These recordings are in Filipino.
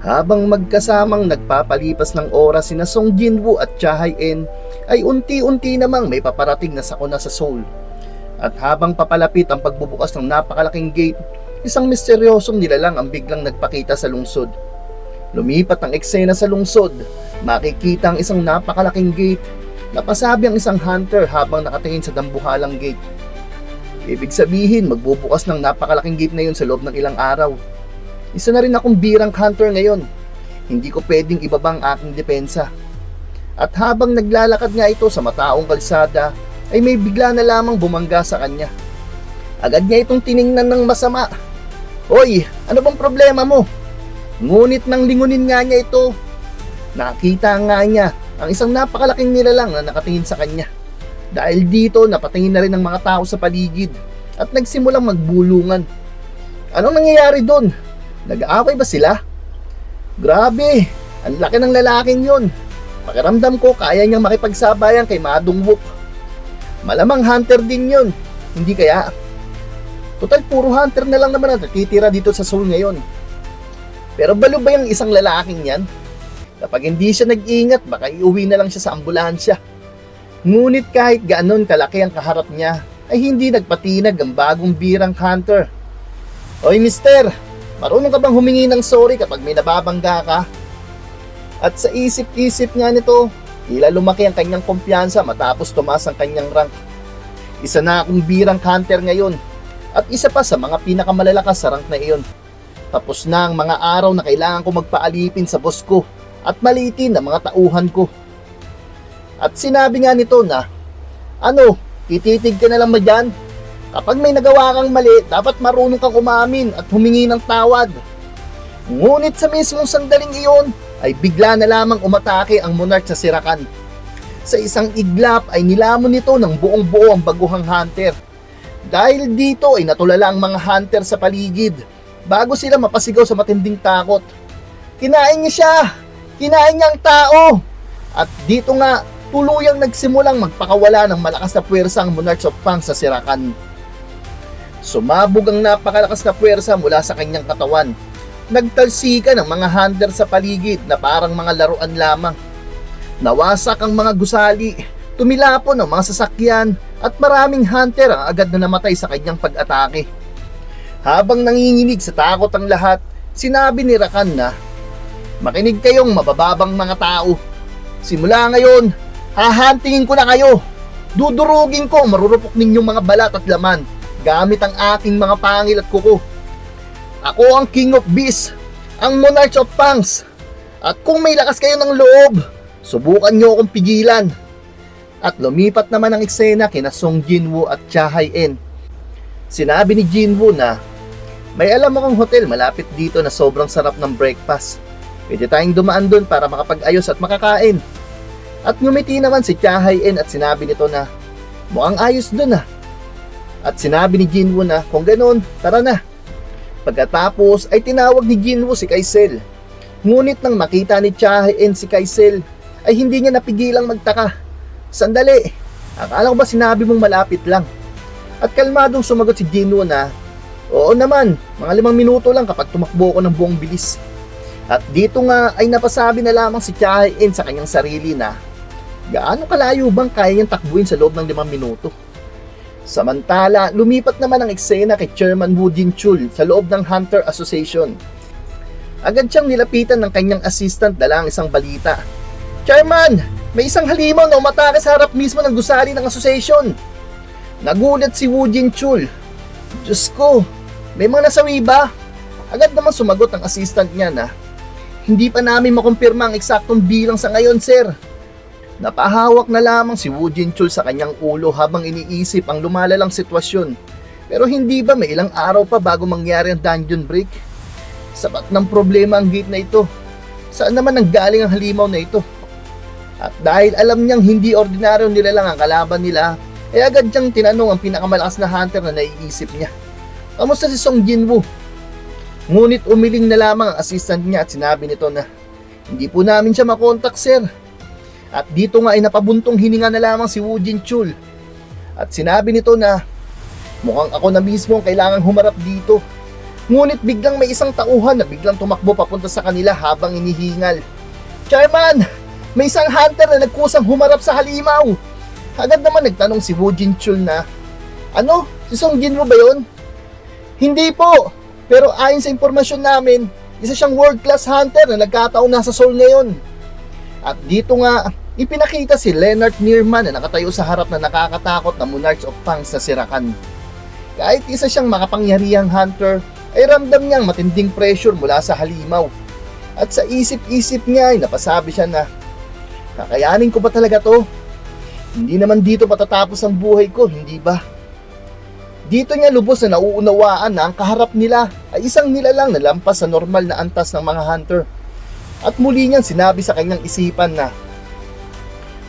Habang magkasamang nagpapalipas ng oras sina Song Jinwoo at Cha Hae-in ay unti-unti namang may paparating na sakuna sa Seoul. At habang papalapit ang pagbubukas ng napakalaking gate, isang misteryosong nilalang ang biglang nagpakita sa lungsod. Lumipat ang eksena sa lungsod, makikita ang isang napakalaking gate, napasabi ang isang hunter habang nakatingin sa dambuhalang gate. Ibig sabihin, magbubukas ng napakalaking gate na yun sa loob ng ilang araw. Isa na rin akong birang hunter ngayon. Hindi ko pwedeng ibaba ang aking depensa. At habang naglalakad nga ito sa mataong kalsada, ay may bigla na lamang bumangga sa kanya. Agad niya itong tiningnan ng masama. "Hoy, ano bang problema mo?" Ngunit nang lingunin nga niya ito, nakita nga niya ang isang napakalaking nilalang na nakatingin sa kanya. Dahil dito, napatingin na rin ang mga tao sa paligid at nagsimulang magbulungan. Anong nangyayari doon? Nag-aaway ba sila? Grabe, ang laki ng lalaking yun. Pakiramdam ko kaya niyang makipagsabayan kay Ma Dong-wook. Malamang hunter din yun, hindi kaya? Total puro hunter na lang naman ang natitira dito sa Seoul ngayon. Pero balo ba yung isang lalaking yan? Kapag hindi siya nag-ingat, baka iuwi na lang siya sa ambulansya. Ngunit kahit ganoon kalaki ang kaharap niya, ay hindi nagpatinag ang bagong birang hunter. "Oy mister, marunong ka bang humingi ng sorry kapag may nababangga ka?" At sa isip-isip nga nito, tila lumaki ang kanyang kumpiyansa matapos tumaas ang kanyang rank. Isa na akong birang hunter ngayon, at isa pa sa mga pinakamalalakas sa rank na iyon. Tapos na ang mga araw na kailangan ko magpaalipin sa boss ko at maliitin ang mga tauhan ko. At sinabi nga nito na, "Ano, tititig ka na lang ba dyan? Kapag may nagawa kang mali, dapat marunong kang umamin at humingi ng tawad." Ngunit sa mismong sandaling iyon, ay bigla na lamang umatake ang monarch sa Sirakan. Sa isang iglap ay nilamon nito ng buong buo ang baguhang hunter. Dahil dito ay natulala ang mga hunter sa paligid bago sila mapasigaw sa matinding takot. Kinain niya siya! Kinain niya ang tao! At dito nga, tuluyang nagsimulang magpakawala ng malakas na puwersa ang Monarch of Fang sa Sirakan. Sumabog ang napakalakas na puwersa mula sa kanyang katawan. Nagtalsikan ang mga hunter sa paligid na parang mga laruan lamang. Nawasak ang mga gusali, tumilapon ang mga sasakyan, at maraming hunter ang agad na namatay sa kanyang pag-atake. Habang nanginginig sa takot ang lahat, sinabi ni Rakan na, "Makinig kayong mabababang mga tao. Simula ngayon, hahantingin ko na kayo. Dudurugin ko ang marurupok ninyong mga balat at laman gamit ang aking mga pangil at kuko. Ako ang King of Beasts, ang Monarch of Fangs. At kung may lakas kayo ng loob, subukan nyo akong pigilan." At lumipat naman ang eksena kina Song Jinwoo at Cha Hae-in. Sinabi ni Jinwoo na, "May alam akong hotel malapit dito na sobrang sarap ng breakfast. Pwede tayong dumaan doon para makapag-ayos at makakain." At ngumiti naman si Cha Hae-in at sinabi nito na, "Mukhang ayos doon ah." At sinabi ni Jinwoo na, "Kung ganoon, tara na." Pagkatapos ay tinawag ni Jinwoo si Kaisel. Ngunit nang makita ni Cha Hae-in si Kaisel, ay hindi niya napigilang magtaka. "Sandali, akala ko ba sinabi mong malapit lang?" At kalmadong sumagot si Jinwoo na, "Oo naman, mga 5 minuto lang kapag tumakbo ko ng buong bilis." At dito nga ay napasabi na lamang si Cha Hae-in sa kanyang sarili na, gaano kalayo bang kaya niyang takbuhin sa loob ng 5 minuto? Samantala, lumipat naman ang eksena kay Chairman Woo Jin-chul sa loob ng Hunter Association. Agad siyang nilapitan ng kanyang assistant dala ang isang balita. "Chairman, may isang halimaw na umatake sa harap mismo ng gusali ng association." Nagulat si Woo Jin-chul. "Diyos ko, may mga nasawi ba?" Agad naman sumagot ang assistant niya na, "Hindi pa namin makumpirma ang eksaktong bilang sa ngayon, sir." Napahawak na lamang si Woo Jin-chul sa kanyang ulo habang iniisip ang lumalalang sitwasyon. Pero hindi ba may ilang araw pa bago mangyari ang dungeon break? Sapat ng problema ang gate na ito. Saan naman nanggaling ang halimaw na ito? At dahil alam niyang hindi ordinaryo nilalang ang kalaban nila, ay agad niyang tinanong ang pinakamalakas na hunter na naiisip niya. "Kamusta si Song Jinwoo?" Ngunit umiling na lamang ang assistant niya at sinabi nito na, "Hindi po namin siya makontak, sir." At dito nga ay napabuntong hininga na lamang si Woo Jin-chul. At sinabi nito na, "Mukhang ako na mismo ang kailangang humarap dito. Ngunit biglang may isang tauhan na biglang tumakbo papunta sa kanila habang inihingal. "Chairman! May isang hunter na nagkusang humarap sa halimaw!" Agad naman nagtanong si Woo Jin-chul na, "Ano? Si Song Jinwoo ba yun?" "Hindi po, pero ayon sa impormasyon namin, isa siyang world-class hunter na nagkataong nasa Seoul ngayon." At dito nga, ipinakita si Leonard Nirman na nakatayo sa harap na nakakatakot na Monarchs of Pangs na sirakan. Kahit isa siyang makapangyarihang hunter, ay ramdam niyang matinding pressure mula sa halimaw. At sa isip-isip niya ay napasabi siya na, "Kakayanin ko ba talaga to? Hindi naman dito patatapos ang buhay ko, hindi ba?" Dito niya lubos na nauunawaan na ang kaharap nila ay isang nilalang na lampas sa normal na antas ng mga hunter. At muli niyang sinabi sa kanyang isipan na,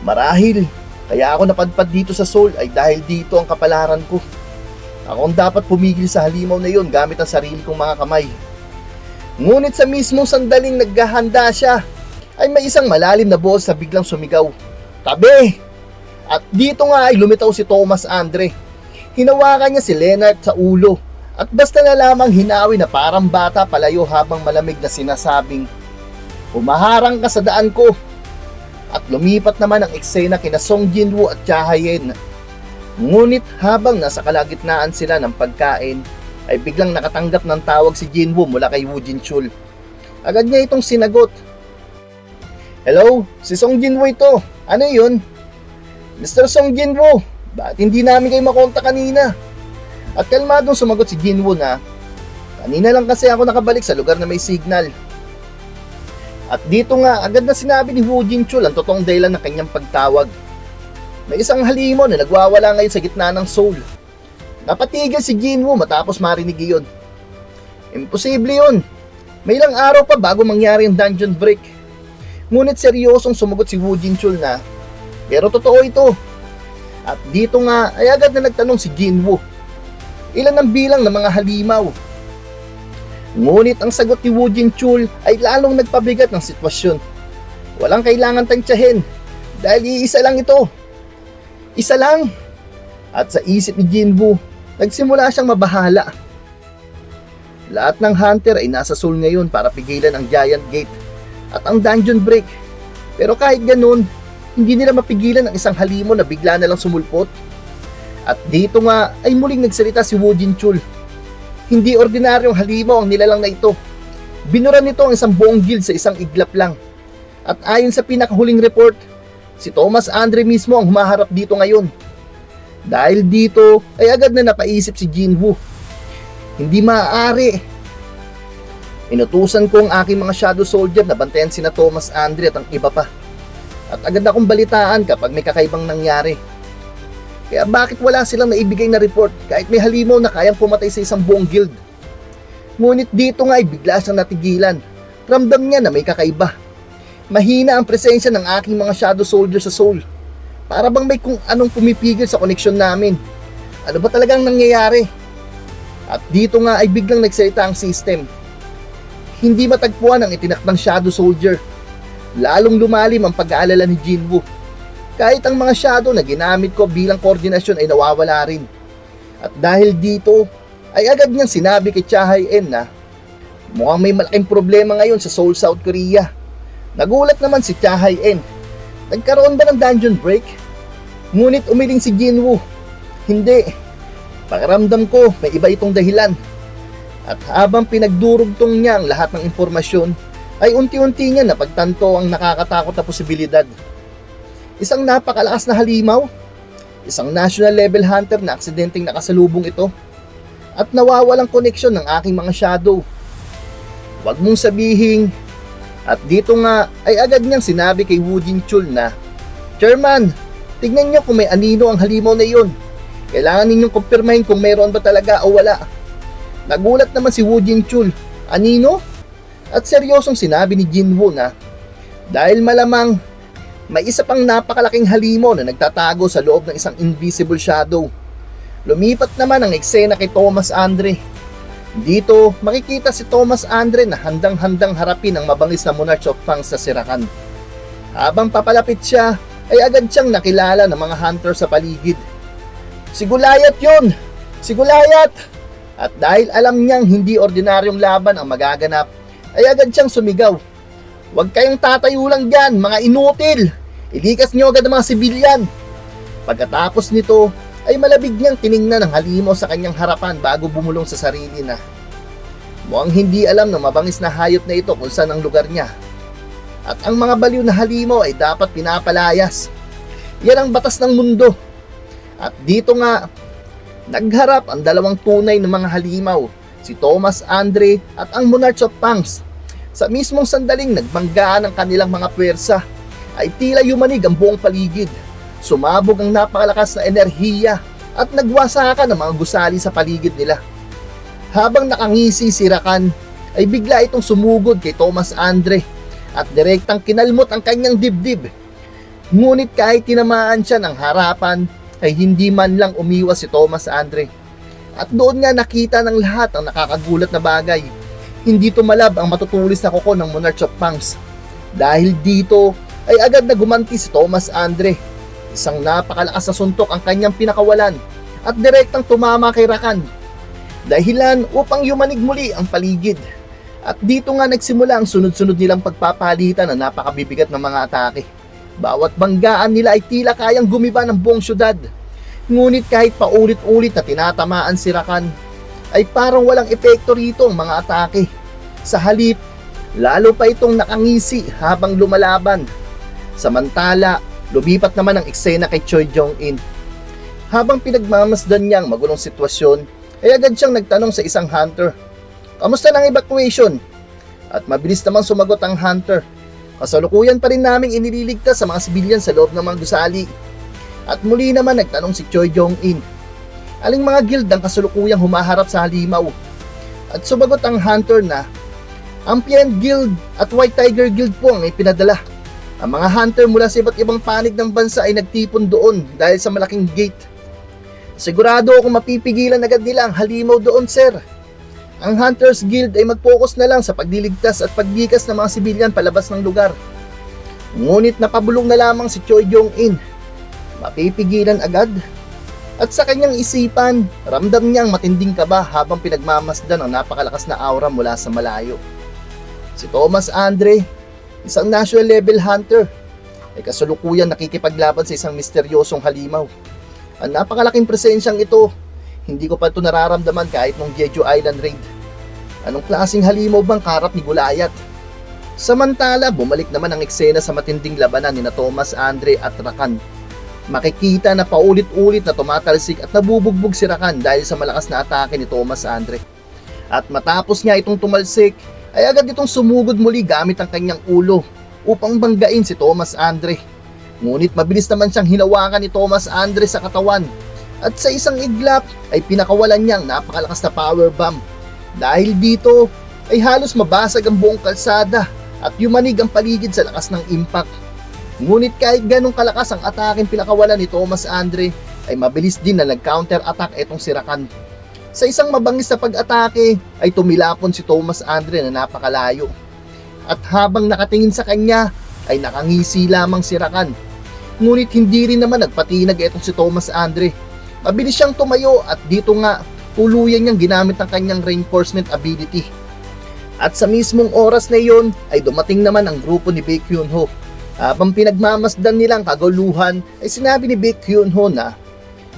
"Marahil, kaya ako napadpad dito sa Seoul ay dahil dito ang kapalaran ko. Ako ang dapat pumigil sa halimaw na yon gamit ang sarili kong mga kamay." Ngunit sa mismong sandaling naghahanda siya, ay may isang malalim na boses na biglang sumigaw, "Tabi!" At dito nga ay lumitaw si Thomas Andre. Hinawakan niya si Leonard sa ulo at basta na lamang hinawi na parang bata palayo habang malamig na sinasabing, "Umaharang ka sa daan ko." At lumipat naman ang eksena kina Song Jinwoo at Cha Hae-in. Ngunit habang nasa kalagitnaan sila ng pagkain, ay biglang nakatanggap ng tawag si Jinwoo mula kay Woo Jin-chul. Agad niya itong sinagot, "Hello, si Song Jinwoo ito. Ano yun?" "Mr. Song Jinwoo, bakit hindi namin kayo makontak kanina?" At kalmadong sumagot si Jinwoo na, "Kanina lang kasi ako nakabalik sa lugar na may signal." At dito nga, agad na sinabi ni Woo Jin-chul ang totoong dahilan ng kanyang pagtawag. May isang halimaw na nagwawala ngayon sa gitna ng Seoul. Napatigil si Jinwoo matapos marinig iyon. "Imposible yun. May ilang araw pa bago mangyari ang dungeon break." Ngunit seryosong sumagot si Woo Jin-chul na, "Pero totoo ito." At dito nga ay agad na nagtanong si Jinwoo, "Ilan ang bilang ng mga halimaw?" Ngunit ang sagot ni Woo Jin-chul ay lalong nagpabigat ng sitwasyon. Walang kailangan tansyahin dahil iisa lang ito. Isa lang. At sa isip ni Jinwoo, nagsimula siyang mabahala. Lahat ng hunter ay nasa Seoul ngayon para pigilan ang Giant Gate at ang dungeon break. Pero kahit ganun, hindi nila mapigilan ang isang halimaw na bigla na lang sumulpot. At dito nga ay muling nagsalita si Woo Jin-chul. Hindi ordinaryong halimaw ang nilalang na ito. Binura nito ang isang buong guild sa isang iglap lang. At ayon sa pinakahuling report, si Thomas Andre mismo ang humaharap dito ngayon. Dahil dito ay agad na napaisip si Jinwoo. Hindi maaari. Inutusan ko ang aking mga shadow soldier na bantayan sina Thomas Andre at ang iba pa. At agad akong balitaan kapag may kakaibang nangyari. Kaya bakit wala silang naibigay na report kahit may halimaw na kayang pumatay sa isang buong guild? Ngunit dito nga ay bigla siyang natigilan. Ramdam niya na may kakaiba. Mahina ang presensya ng aking mga shadow soldier sa Seoul. Para bang may kung anong pumipigil sa koneksyon namin. Ano ba talagang nangyayari? At dito nga ay biglang nagsalita ang system. Hindi matagpuan ang itinakdang shadow soldier. Lalong lumalim ang pag-aalala ni Jinwoo. Kahit ang mga shadow na ginamit ko bilang koordinasyon ay nawawala rin. At dahil dito, ay agad niyang sinabi kay Cha Hae-in na mukhang may malaking problema ngayon sa Seoul, South Korea. Nagulat naman si Cha Hae-in. Nagkaroon ba ng dungeon break? Ngunit umiling si Jinwoo. Hindi. Pakiramdam ko may iba itong dahilan. At habang pinagdurugtong niya ang lahat ng impormasyon, ay unti-unti niya napagtanto ang nakakatakot na posibilidad. Isang napakalakas na halimaw, isang national level hunter na aksidenteng nakasalubong ito, at nawawalang koneksyon ng aking mga shadow. Huwag mong sabihin. At dito nga ay agad niyang sinabi kay Woo Jin-chul na, "Chairman, tignan niyo kung may anino ang halimaw na iyon. Kailangan ninyong kumpirmahin kung mayroon ba talaga o wala." Nagulat naman si Woo Jin-chul, "Anino?" At seryosong sinabi ni Jinwoo na, "Dahil malamang may isa pang napakalaking halimaw na nagtatago sa loob ng isang invisible shadow." Lumipat naman ang eksena kay Thomas Andre. Dito, makikita si Thomas Andre na handang-handang harapin ang mabangis na Monarch of Pangs sa sirakan. Habang papalapit siya, ay agad siyang nakilala ng mga hunter sa paligid. "Si Gulayat yun! Si Gulayat!" At dahil alam niyang hindi ordinaryong laban ang magaganap, ay agad siyang sumigaw. Huwag kayong tatayo lang dyan, mga inutil! Ilikas niyo agad ang mga sibilyan! Pagkatapos nito, ay malabig niyang tiningnan ang halimaw sa kanyang harapan bago bumulong sa sarili na mukhang hindi alam ng mabangis na hayop na ito kung saan ang lugar niya. At ang mga baliw na halimaw ay dapat pinapalayas. Yan ang batas ng mundo. At dito nga, nagharap ang dalawang tunay na mga halimaw, si Thomas Andre at ang Monarch of Punks. Sa mismong sandaling nagbanggaan ang kanilang mga puwersa, ay tila yumanig ang buong paligid. Sumabog ang napakalakas na enerhiya at nagwasakan ang mga gusali sa paligid nila. Habang nakangisi si Rakan, ay bigla itong sumugod kay Thomas Andre at direktang kinalmot ang kanyang dibdib. Ngunit kahit tinamaan siya ng harapan, ay hindi man lang umiwas si Thomas Andre. At doon nga nakita ng lahat ang nakakagulat na bagay. Hindi tumalab ang matutulis na kuko ng Monarch of Punks. Dahil dito ay agad na gumanti si Thomas Andre. Isang napakalakas na suntok ang kanyang pinakawalan at direktang tumama kay Rakan. Dahilan upang yumanig muli ang paligid. At dito nga nagsimula ang sunod-sunod nilang pagpapalitan na napakabibigat ng mga atake. Bawat banggaan nila ay tila kayang gumiba ng buong syudad. Ngunit kahit paulit-ulit na tinatamaan si Rakan, ay parang walang epekto rito ang mga atake. Sa halip, lalo pa itong nakangisi habang lumalaban. Samantala, lumipat naman ang eksena kay Choi Jong-in. Habang pinagmamasdan niyang magulong sitwasyon, ay agad siyang nagtanong sa isang hunter, "Kamusta ng evacuation?" At mabilis naman sumagot ang hunter, "Kasalukuyan pa rin naming inililigtas sa mga sibilyan sa loob ng mga gusali." At muli naman nagtanong si Choi Jong-in, "Aling mga guild ang kasalukuyang humaharap sa halimaw?" At sumagot ang hunter na, "Ang PN Guild at White Tiger Guild po ang ipinadala. Ang mga hunter mula sa iba't ibang panig ng bansa ay nagtipon doon dahil sa malaking gate. Sigurado akong mapipigilan agad nila ang halimaw doon, sir. Ang Hunters Guild ay mag-focus na lang sa pagliligtas at paglikas ng mga sibilyan palabas ng lugar." Ngunit napabulong na lamang si Choi Jong-in. Mapipigilan agad? At sa kanyang isipan, ramdam niyang matinding kaba habang pinagmamasdan ang napakalakas na aura mula sa malayo. Si Thomas Andre, isang national level hunter, ay kasalukuyan nakikipaglaban sa isang misteryosong halimaw. Ang napakalaking presensyang ito, hindi ko pa ito nararamdaman kahit nung Jeju Island raid. Anong klaseng halimaw bang karap ni Gulayat? Samantala, bumalik naman ang eksena sa matinding labanan ni na Thomas Andre at Rakan. Makikita na paulit-ulit na tumatalsik at nabubugbog si Rakan dahil sa malakas na atake ni Thomas Andre. At matapos niya itong tumalsik, ay agad itong sumugod muli gamit ang kanyang ulo upang banggain si Thomas Andre. Ngunit mabilis naman siyang hinawakan ni Thomas Andre sa katawan at sa isang iglap ay pinakawalan niyang napakalakas na power bomb. Dahil dito ay halos mabasag ang buong kalsada at yumanig ang paligid sa lakas ng impact. Ngunit kahit ganong kalakas ang ataking pinakawalan ni Thomas Andre, ay mabilis din na nag-counter-attack itong si Rakan. Sa isang mabangis na pag-atake ay tumilapon si Thomas Andre na napakalayo. At habang nakatingin sa kanya ay nakangisi lamang si Rakan. Ngunit hindi rin naman nagpatinag itong si Thomas Andre. Mabilis siyang tumayo at dito nga tuluyan niyang ginamit ang kanyang reinforcement ability. At sa mismong oras na iyon ay dumating naman ang grupo ni Baek Hyun-ho. Habang pinagmamasdan nilang kaguluhan ay sinabi ni Baek Hyun-ho na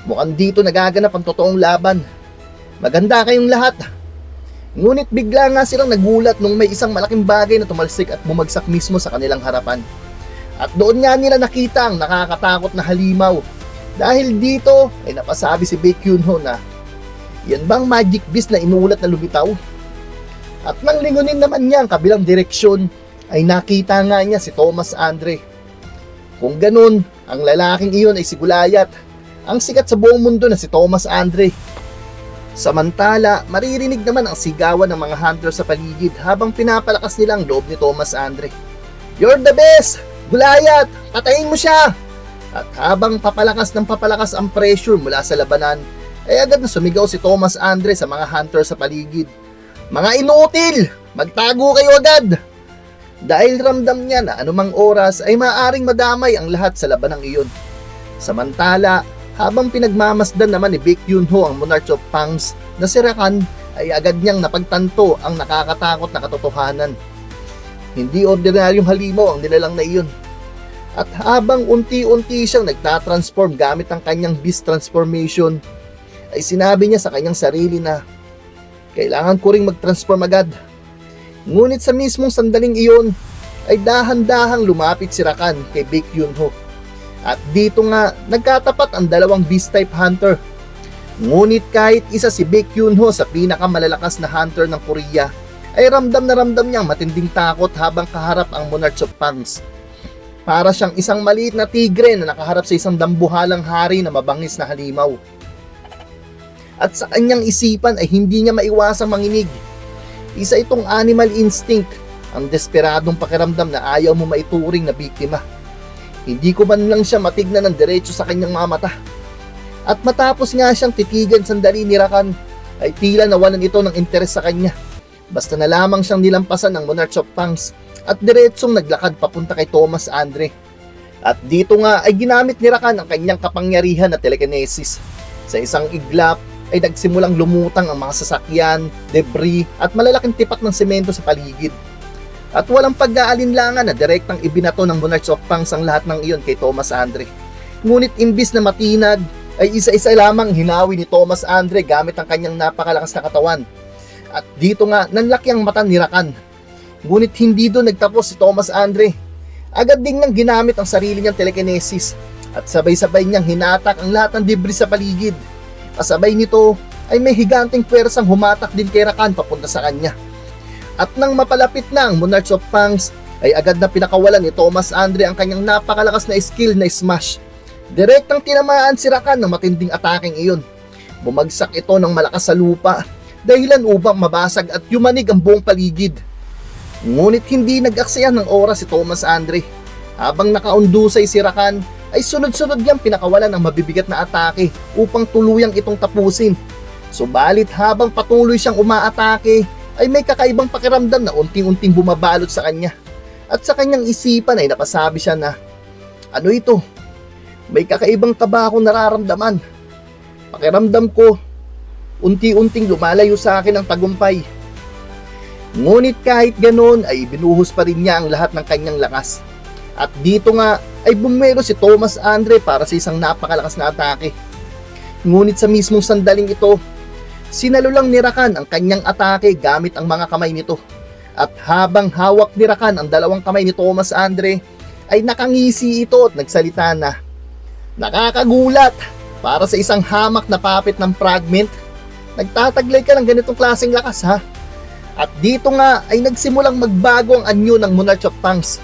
mukhang dito nagaganap ang totoong laban. Maganda kayong lahat. Ngunit bigla nga silang nagulat nung may isang malaking bagay na tumalsik at bumagsak mismo sa kanilang harapan. At doon nga nila nakita ang nakakatakot na halimaw. Dahil dito ay napasabi si Baek Hyun-ho na, "Yan bang magic beast na inuulat na lumitaw?" At nang lingunin naman niya ang kabilang direksyon ay nakita nga niya si Thomas Andre. Kung ganun, ang lalaking iyon ay si Gulayat, ang sikat sa buong mundo na si Thomas Andre. Samantala, maririnig naman ang sigawan ng mga hunter sa paligid habang pinapalakas nila ang loob ni Thomas Andre. "You're the best! Gulayat! Patayin mo siya!" At habang papalakas ng papalakas ang pressure mula sa labanan, ay agad na sumigaw si Thomas Andre sa mga hunter sa paligid, "Mga inutil! Magtago kayo agad!" Dahil ramdam niya na anumang oras ay maaaring madamay ang lahat sa labanang iyon. Samantala, habang pinagmamasdan naman ni Baek Hyun-ho ang Monarch of Punks, na si Rakan ay agad niyang napagtanto ang nakakatakot na katotohanan. Hindi ordinaryong halimaw ang nilalang na iyon. At habang unti-unti siyang nagtatransform gamit ang kanyang beast transformation, ay sinabi niya sa kanyang sarili na kailangan ko ring mag-transform agad. Ngunit sa mismong sandaling iyon ay dahan-dahang lumapit si Rakan kay Baekhyunho. At dito nga nagkatapat ang dalawang beast type hunter. Ngunit kahit isa si Baekhyunho sa pinakamalalakas na hunter ng Korea, ay ramdam na ramdam niyang matinding takot habang kaharap ang Monarch of Pangs. Para siyang isang maliit na tigre na nakaharap sa isang dambuhalang hari na mabangis na halimaw. At sa kanyang isipan ay hindi niya maiwasang manginig. Isa itong animal instinct, ang desperadong pakiramdam na ayaw mo maituring na biktima. Hindi ko man lang siya matignan ng diretso sa kanyang mga mata. At matapos nga siyang titigan sandali ni Rakan, ay tila nawalan ito ng interes sa kanya. Basta na lamang siyang nilampasan ng Monarch of Pangs at diretsong naglakad papunta kay Thomas Andre. At dito nga ay ginamit ni Rakan ang kanyang kapangyarihan na telekinesis. Sa isang iglap ay nagsimulang lumutang ang mga sasakyan, debris at malalaking tipak ng semento sa paligid. At walang pag-aalinlangan na direktang ibinato ng Monarch of Pangs ang lahat ng iyon kay Thomas Andre. Ngunit imbis na matinag, ay isa-isa lamang hinawi ni Thomas Andre gamit ang kanyang napakalakas na katawan. At dito nga, nanlaki ang mata ni Rakan. Ngunit hindi doon nagtapos si Thomas Andre. Agad ding nang ginamit ang sarili niyang telekinesis at sabay-sabay niyang hinatak ang lahat ng debris sa paligid. Kasabay nito ay may higanting pwersang humatak din kay Rakan papunta sa kanya. At nang mapalapit na ang Monarch of Pangs, ay agad na pinakawalan ni Thomas Andre ang kanyang napakalakas na skill na smash. Direktang tinamaan si Rakan ng matinding ataking iyon. Bumagsak ito ng malakas sa lupa, dahilan upang mabasag at yumanig ang buong paligid. Ngunit hindi nag-aksaya ng oras si Thomas Andre. Habang nakaundusay si Rakan, ay sunod-sunod niyang pinakawalan ng mabibigat na atake upang tuluyang itong tapusin. Subalit habang patuloy siyang umaatake, ay may kakaibang pakiramdam na unting-unting bumabalot sa kanya. At sa kanyang isipan ay napasabi siya na, ano ito? May kakaibang kaba akong nararamdaman. Pakiramdam ko, unti-unting lumalayo sa akin ang tagumpay. Ngunit kahit ganoon ay binuhos pa rin niya ang lahat ng kanyang lakas. At dito nga ay bumero si Thomas Andre para sa isang napakalakas na atake. Ngunit sa mismong sandaling ito, sinalulang ni Rakan ang kanyang atake gamit ang mga kamay nito. At habang hawak ni Rakan ang dalawang kamay ni Thomas Andre, ay nakangisi ito at nagsalita na, nakakagulat! Para sa isang hamak na puppet ng fragment, nagtataglay ka ng ganitong klaseng lakas ha? At dito nga ay nagsimulang magbago ang anyo ng Monarch of Pangs.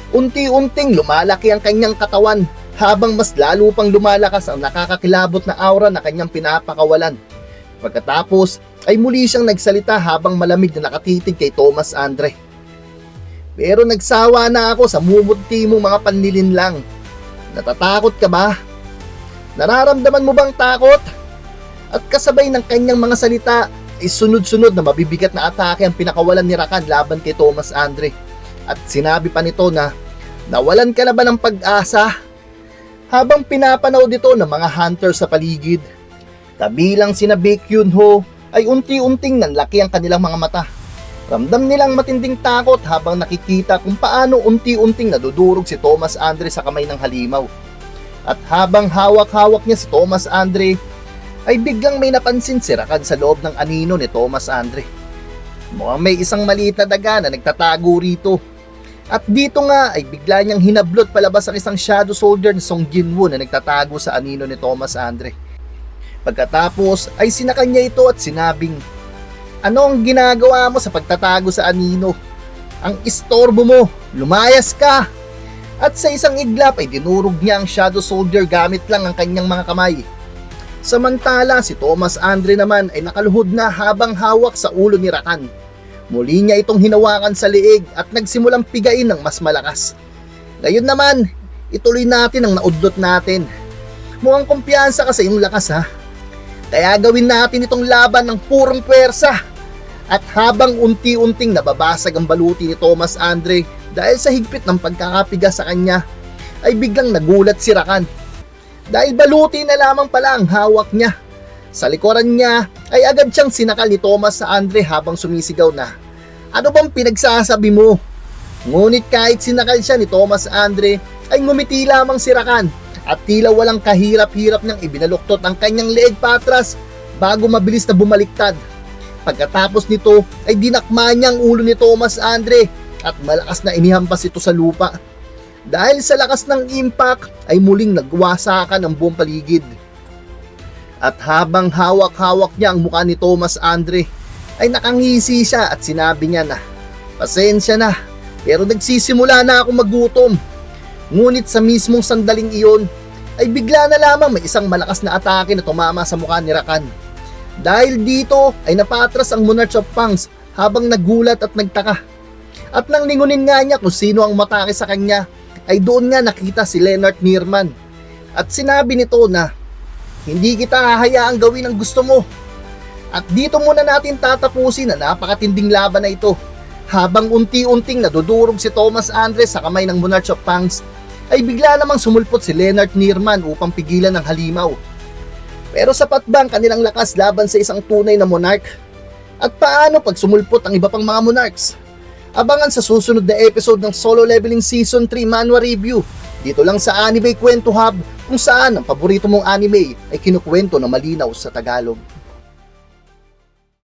Unti-unting lumalaki ang kanyang katawan habang mas lalo pang lumalakas ang nakakakilabot na aura na kanyang pinapakawalan. Pagkatapos ay muli siyang nagsalita habang malamig na nakatitig kay Thomas Andre. Pero nagsawa na ako sa mumuti mong mga panlilinlang. Natatakot ka ba? Nararamdaman mo bang takot? At kasabay ng kanyang mga salita ay sunod-sunod na mabibigat na atake ang pinakawalan ni Rakan laban kay Thomas Andre. At sinabi pa nito na, nawalan ka na ba ng pag-asa? Habang pinapanaw dito ng mga hunter sa paligid, kabilang sina Baekhyunho ay unti-unting nanlaki ang kanilang mga mata. Ramdam nilang matinding takot habang nakikita kung paano unti-unting nadudurog si Thomas Andre sa kamay ng halimaw. At habang hawak-hawak niya si Thomas Andre, ay biglang may napansin si Rakan sa loob ng anino ni Thomas Andre. Mukhang may isang maliit na daga na nagtatago rito. At dito nga ay bigla niyang hinablot palabas ang isang shadow soldier na Song Jinwoo na nagtatago sa anino ni Thomas Andre. Pagkatapos ay sinakan niya ito at sinabing, ano ang ginagawa mo sa pagtatago sa anino? Ang istorbo mo, lumayas ka! At sa isang iglap ay dinurog niya ang shadow soldier gamit lang ang kanyang mga kamay. Samantala si Thomas Andre naman ay nakaluhod na habang hawak sa ulo ni Rakan. Muli niya itong hinawakan sa liig at nagsimulang pigain ng mas malakas. Ngayon naman, ituloy natin ang naudlot natin. Mukhang kumpiyansa ka sa iyong lakas ha. Kaya gawin natin itong laban ng purong pwersa. At habang unti-unting nababasag ang baluti ni Thomas Andre dahil sa higpit ng pagkakapiga sa kanya, ay biglang nagulat si Rakan. Dahil baluti na lamang pala ang hawak niya. Sa likuran niya ay agad siyang sinakal ni Thomas sa Andre habang sumisigaw na, "Ano bang pinagsasabi mo?" Ngunit kahit sinakal siya ni Thomas Andre, ay ngumiti lamang si Rakan at tila walang kahirap-hirap niyang ibinaluktot ang kanyang leeg patras bago mabilis na bumaliktad. Pagkatapos nito ay dinakma niya ang ulo ni Thomas Andre at malakas na inihampas ito sa lupa. Dahil sa lakas ng impact ay muling nagwasakan ang buong paligid. At habang hawak-hawak niya ang mukha ni Thomas Andre, ay nakangisi siya at sinabi niya na, "Pasensya na, pero nagsisimula na ako magutom." Ngunit sa mismong sandaling iyon, ay bigla na lamang may isang malakas na atake na tumama sa mukha ni Rakan. Dahil dito ay napatras ang Monarch of Punks habang nagulat at nagtaka. At nang lingunin nga niya kung sino ang matake sa kanya, ay doon nga nakita si Leonard Nierman. At sinabi nito na, "Hindi kita hahayaang gawin ang gusto mo." At dito muna natin tatapusin na napakatinding laban na ito. Habang unti-unting nadudurog si Thomas Andre sa kamay ng Monarch of Punks, ay bigla namang sumulpot si Leonard Nierman upang pigilan ang halimaw. Pero sapat ba ang kanilang lakas laban sa isang tunay na monarch? At paano pag sumulpot ang iba pang mga monarchs? Abangan sa susunod na episode ng Solo Leveling Season 3 Manual Review. Dito lang sa Anime Kwento Hub, kung saan ang paborito mong anime ay kinukwento na malinaw sa Tagalog.